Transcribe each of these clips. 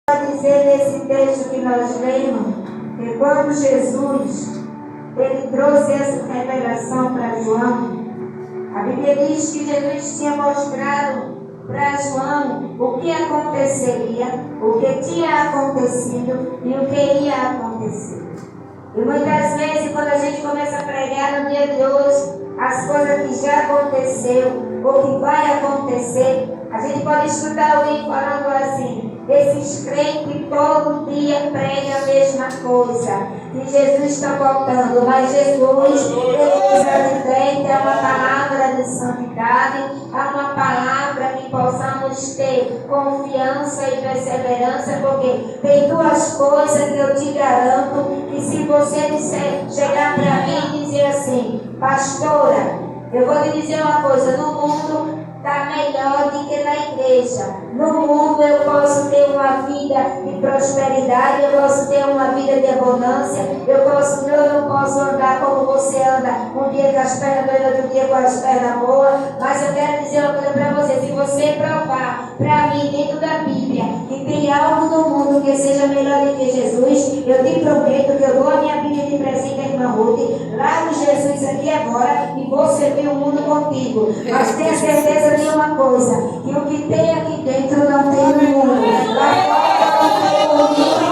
Dizer nesse texto que nós lemos, que quando Jesus ele trouxe essa revelação para João, a Bíblia diz que Jesus tinha mostrado para João o que aconteceria, o que tinha acontecido e o que ia acontecer. E muitas vezes, quando a gente começa a pregar no dia de hoje, as coisas que já aconteceu ou que vai acontecer, a gente pode escutar alguém falando assim: esses crentes todo dia pregam a mesma coisa, que Jesus está voltando, mas Jesus, ele usa diferente, é uma palavra de santidade, é uma palavra que possamos ter confiança e perseverança, porque tem duas coisas que eu te garanto, que se você disser, chegar para mim e dizer assim: pastora, eu vou te dizer uma coisa, no mundo está melhor do que na igreja. No mundo eu posso ter uma vida de prosperidade, eu posso ter uma vida de abundância, eu não posso andar como você anda, um dia com as pernas doidas, outro dia com as pernas boas, mas eu quero dizer uma coisa para você: se você provar para mim dentro da Bíblia que tem algo no mundo que seja melhor do que Jesus, eu te prometo que eu dou a minha Bíblia de presente à irmã Ruth, largo Jesus aqui agora e vou servir o mundo contigo. Mas tenha certeza de uma coisa, que o que tem aqui dentro não tem no mundo. Lá fora não tem bonito,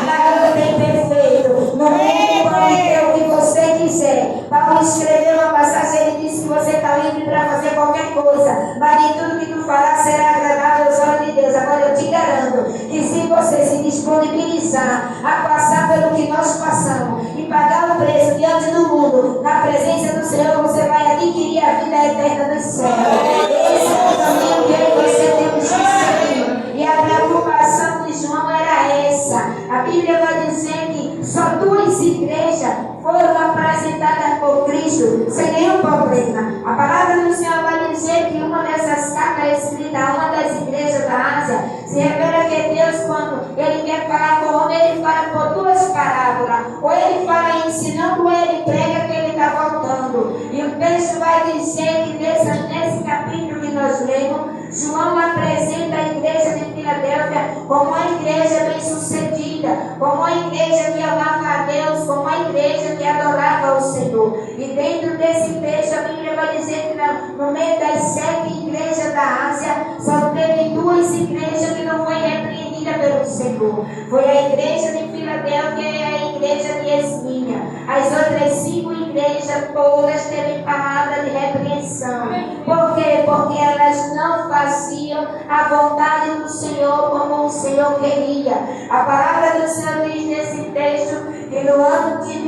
nada tem perfeito. No mundo pode ter o que você quiser. Paulo escreveu uma passagem, ele disse que você está livre para fazer qualquer coisa, mas de tudo que tu fará será agradável aos olhos de Deus. Agora eu te garanto que se você se disponibilizar a passar pelo que nós passamos e pagar o preço diante do mundo, na presença do Senhor, você vai adquirir a vida eterna do céu. Esse é o caminho que você tem que seguir. E a preocupação de João era essa. A Bíblia vai dizer que só duas igrejas foram apresentadas por Cristo sem nenhum problema. A palavra do Senhor vai dizer que uma dessas cartas escritas a uma das igrejas da Ásia se revela que Deus, quando Ele quer falar com o homem, Ele fala por duas parábolas. Ou Ele fala ensinando, ou Ele prega que Ele está voltando. E o texto vai dizer que nesse capítulo que nós lemos, João apresenta a igreja de Filadélfia como uma igreja bem-sucedida, como uma igreja que amava a Deus, como uma igreja que adorava o Senhor. E dentro desse texto, a Bíblia vai dizer que no meio das 7 igrejas da Ásia, só teve 2 igrejas que não foi repreendida pelo Senhor. Foi a igreja de Filadélfia e a igreja de Esmirna. As outras 5 igrejas todas teve palavra de repreensão. Por quê? Porque elas não faziam a vontade do Senhor como o Senhor queria. A palavra do Senhor diz nesse texto que no ano de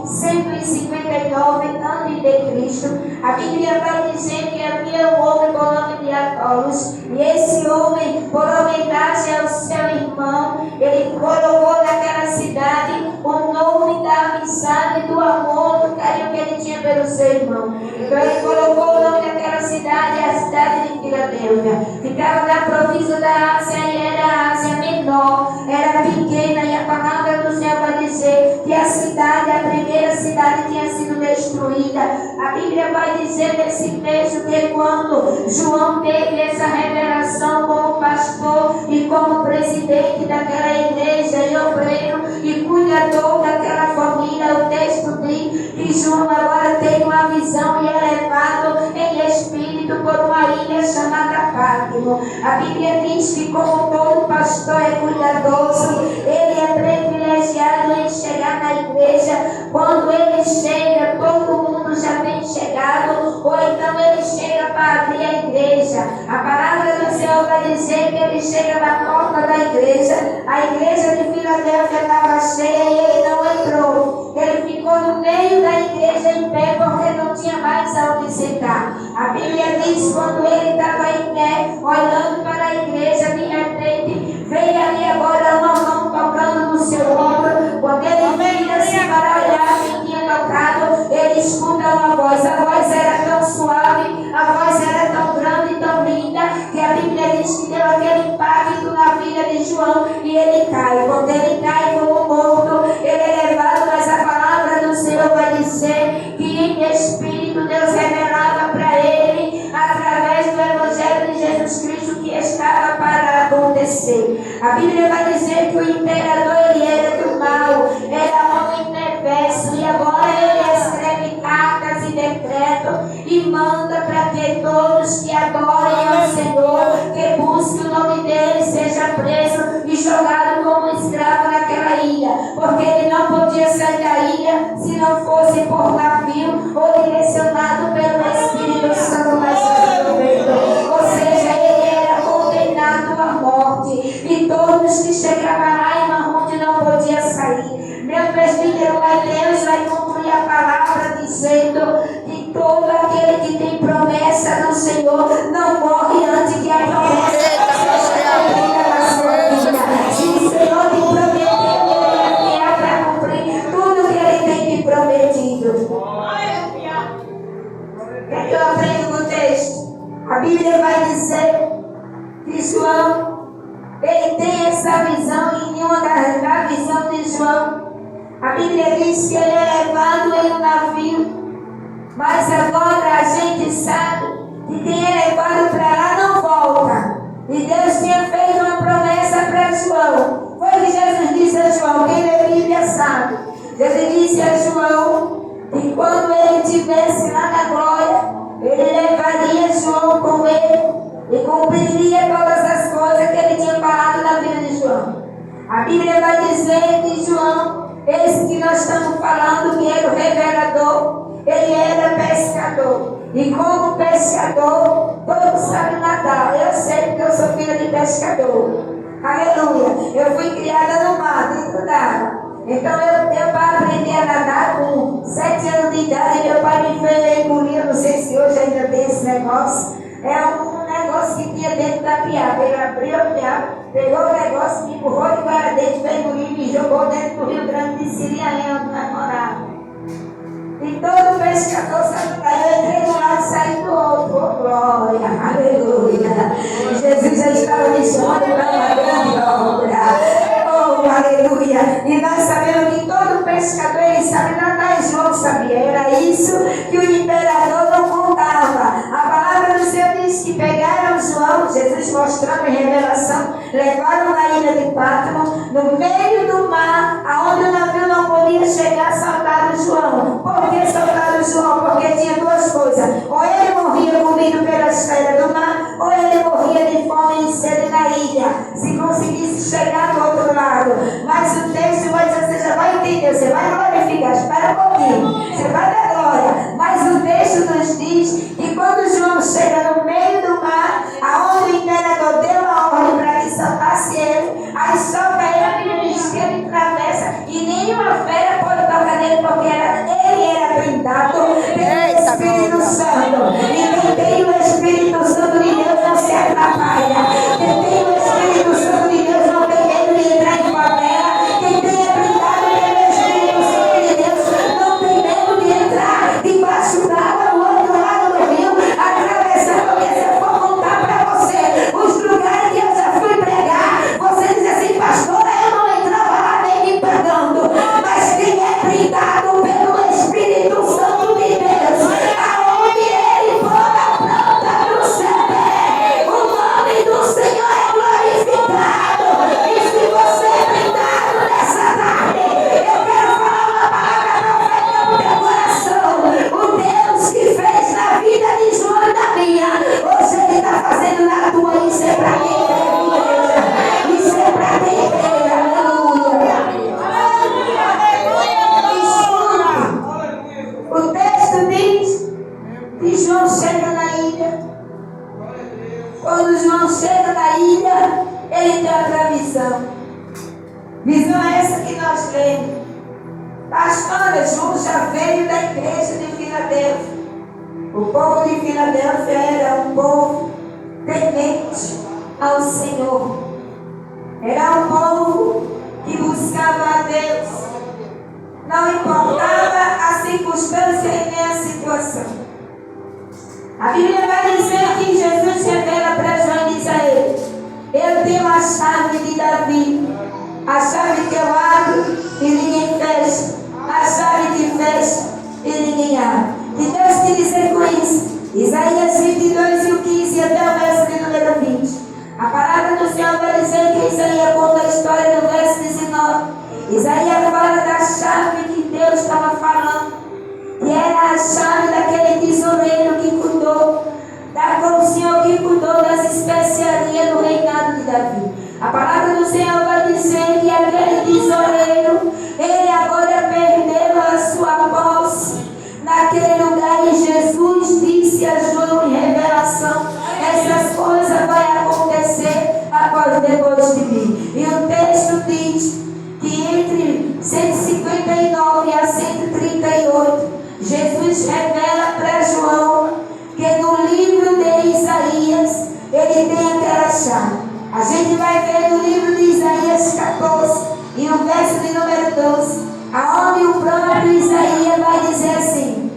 159 anos de Cristo, a Bíblia vai dizer que havia um homem por nome de Apolos, e esse homem, por homenagem ao seu irmão, ele colocou naquela cidade o nome da amizade, do amor, do carinho que ele tinha pelo seu irmão. Então ele colocou o nome daquela cidade, a cidade de Filadélfia. Ficava na província da Ásia e era a Ásia menor, era pequena, e a palavra do Senhor vai dizer que a cidade, a primeira cidade, tinha sido destruída. A Bíblia vai dizer nesse texto que quando João teve essa revelação como pastor e como presidente daquela igreja e obreiro e cuidador daquela família, o texto diz que João agora tem uma visão e é levado em espírito por uma ilha chamada Pátimo. A Bíblia diz que como todo pastor é cuidadoso, ele é privilegiado em chegar na igreja. Quando ele chega, todo mundo já tem chegado, ou então ele chega para abrir a igreja. A palavra do Senhor vai dizer que ele chega na porta da igreja. A igreja de Filadélfia estava cheia e ele não entrou. Ele ficou no meio da igreja em pé porque não tinha mais aonde sentar. A Bíblia diz que quando ele estava em pé, olhando para a igreja, de repente veio ali agora uma mão tocando no seu ombro. Quando ele veio assim para olhar quem tinha tocado, ele escuta uma voz. A voz era tão suave, a voz era tão grande e tão linda, que a Bíblia diz que deu aquele impacto na vida de João e ele cai. Quando ele cai como morto, ele é levado, mas a palavra do Senhor vai dizer que em espírito Deus revelava para ele, através do Evangelho de Jesus Cristo, que acontecer. A Bíblia vai dizer que o imperador ele era do mal, era homem perverso, e agora ele escreve cartas e decretos e manda para que todos que adorem ao Senhor, que busquem o nome dele, seja preso e jogado como escravo naquela ilha, porque ele não podia sair da ilha se não fosse por navio ou direcionado pelo Espírito Santo mais perfeito. Ou seja, ele era condenado à morte, e todos que chegavam lá em Marronte não podiam sair. Meu presbítero, Deus vai cumprir a palavra dizendo que todo aquele que tem promessa no Senhor não morre antes que a promessa seja cumprida na sua vida. Se o Senhor te prometeu, ele é fiel para cumprir tudo que ele tem te prometido. O que é que eu aprendo com o texto? A Bíblia vai dizer que João, ele tem essa visão, e em uma da visão de João, a Bíblia diz que ele é levado em um navio. Mas agora a gente sabe que quem é levado para lá não volta. E Deus tinha feito uma promessa para João. Foi o que Jesus disse a João, quem lê a Bíblia sabe. Jesus disse a João que quando ele estivesse lá na glória, ele levaria João com ele e cumpriria todas as coisas que ele tinha falado na vida de João. A Bíblia vai dizer que João, esse que nós estamos falando, que era o revelador, ele era pescador. E como pescador, todos sabem nadar. Eu sei porque eu sou filha de pescador. Aleluia. Eu fui criada no mar, dentro d'água. Então eu para aprender a nadar com 7 anos de idade, meu pai me fez engolir. Eu não sei se hoje ainda tem esse negócio. É um negócio que tinha dentro da piaba. Ele abriu a piaba, pegou o negócio, me empurrou de para dentro, veio engolir e me jogou dentro do Rio Grande de Siriaém, onde nós morávamos. E todo pescador sabe que eu entrei de um lado e saí do outro. Oh, glória, aleluia. Jesus já estava me chamando para uma grande obra. Oh, aleluia. E nós sabemos que todo pescador ele sabe nadar. João sabia. Era isso que o imperador não contava. A palavra do Senhor diz que pegaram João, Jesus mostrando em revelação, levaram na ilha de Pátmos, no meio do mar, aonde o navio não podia chegar, soltaram João. Por que soltaram João? Porque tinha duas coisas: ou ele morria comido pelas feras do mar, ou ele morria de fome e sede na ilha, se conseguisse chegar do outro lado. Mas o texto vai dizer, você já vai entender, você vai glorificar, espera um pouquinho, você vai dar glória. Mas o texto nos diz que quando João chega no meio do mar, aonde o imperador deu a ordem para que soltasse ele, aí solta ele, a Bíblia diz que ele atravessa e nenhuma fera pode tocar nele, porque ele era blindado pelo Espírito Santo. E quem tem o Espírito Santo de Deus não se atrapalha. Quem tem o Espírito Santo de Deus não tem medo de entrar em favela. Quem tem é blindado pelo Espírito Santo de Deus não tem medo de entrar debaixo d'água no outro lado do rio, atravessando. Porque se eu for contar para você os lugares que eu já fui pregar, você diz assim, pastora, eu não entrava lá nem me pagando. Mas quem é blindado pelo Espírito Santo de Deus, aonde ele pôr a planta do seu pé, o nome do Senhor é glorificado. E se você é blindado nessa tarde, eu quero falar uma palavra profética no teu coração. O Deus que fez na vida de João e na minha, hoje ele está fazendo na tua. Isso é para quem crê, igreja. Isso é para quem crê. O texto diz que João chega na ilha. Quando João chega na ilha, ele tem outra visão. Visão essa que nós lemos. Pastora, João já veio da igreja de Filadélfia. O povo de Filadélfia era um povo temente ao Senhor. Era um povo que buscava a Deus. Não importava a circunstância e nem a situação. A Bíblia vai dizer que Jesus revela para João e diz a ele: eu tenho a chave de Davi, a chave que eu abro e ninguém fecha, a chave que fecha e ninguém abre. E Deus te dizer com isso, Isaías 22 e o 15 até o verso de número 20. A palavra do Senhor vai dizer que Davi. A palavra do Senhor vai dizer que aquele tesoureiro, ele agora perdeu a sua posse naquele lugar, e Jesus disse a João em revelação: essas coisas vão acontecer depois de mim. E o texto diz que entre 159 a 138, Jesus revela para João que no livro de Isaías ele tem aquela chave. A gente vai ver no livro de Isaías 14 e no verso de número 12, aonde o próprio Isaías vai dizer assim: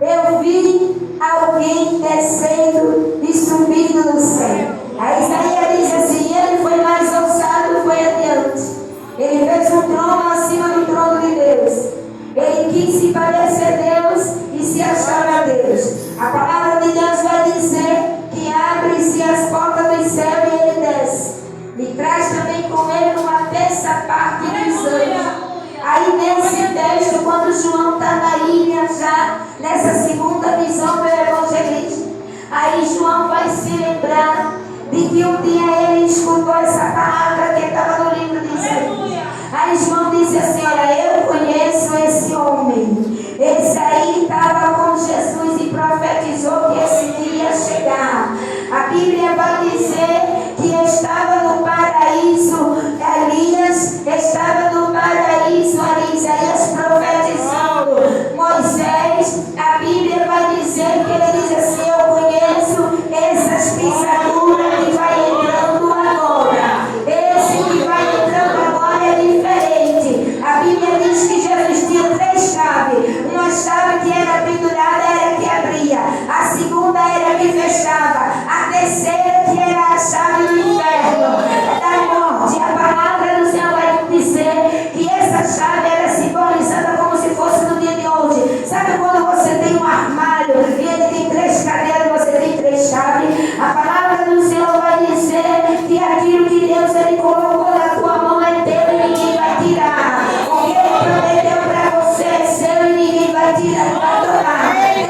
eu vi alguém descendo e subindo no céu. Aí Isaías diz assim: ele foi mais ousado, foi adiante. Ele fez um trono acima do trono de Deus. Ele quis se parecer a Deus e se achar a Deus. A palavra de Deus vai dizer que abre-se as portas do céu e ele desce. E traz também com ele uma terça parte dos anjos. Aí nesse texto, quando João está na ilha já, nessa segunda visão do evangelista, aí João vai se lembrar de que um dia ele escutou essa palavra que estava no livro de Isaías. Aí João disse assim: olha, eu conheço esse homem. Esse aí estava com Jesus e profetizou que esse dia ia chegar. A Bíblia vai dizer que estava no paraíso Elias, estava no paraíso ali Isaías profetizando Moisés. A Bíblia vai dizer que ele diz assim: eu conheço essas pisaduras que vai entrando agora. Esse que vai entrando agora é diferente. A Bíblia diz que Jesus tinha 3 chaves. Uma chave que era pendurada era que abria, a segunda era que fechava, a terceira que era a chave do inferno, da morte. A palavra do Senhor vai dizer que essa chave era simbolizada como se fosse no dia de hoje. Sabe quando você tem um armário e ele tem 3 cadeiras e você tem 3 chaves? A palavra do Senhor vai dizer que aquilo que Deus ele colocou na tua mão é teu e ninguém vai tirar. O que ele prometeu para você é seu e ninguém vai tirar e vai tomar.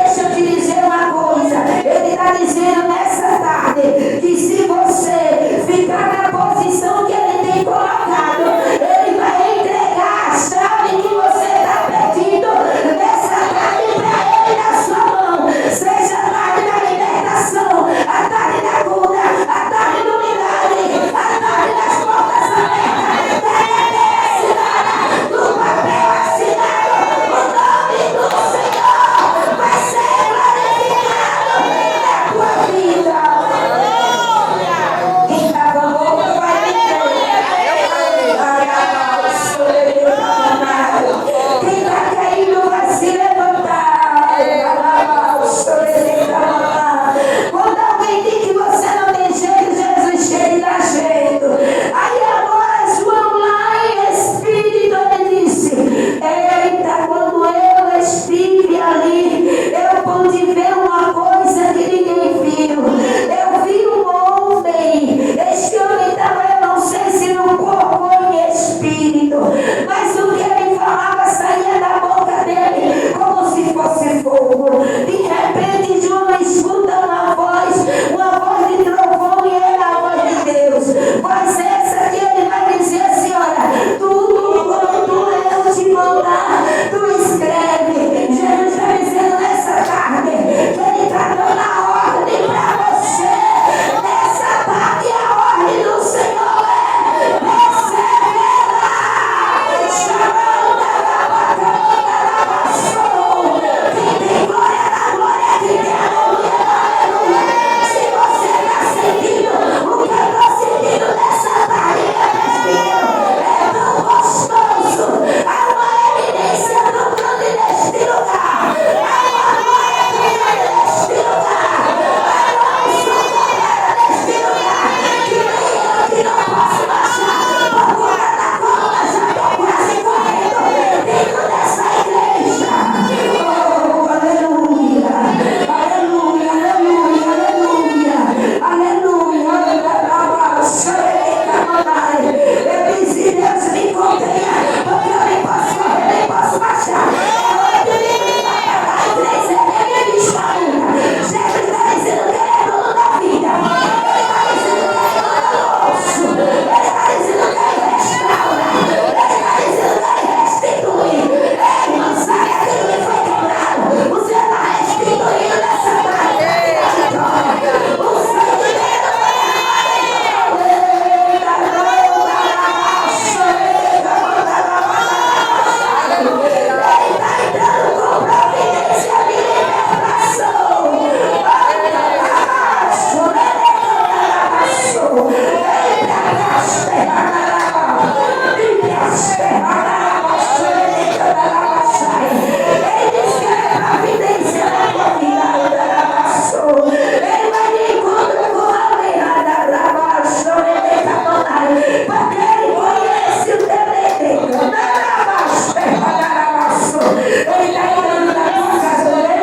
Deixa eu te dizer uma coisa. Ele está dizendo, né?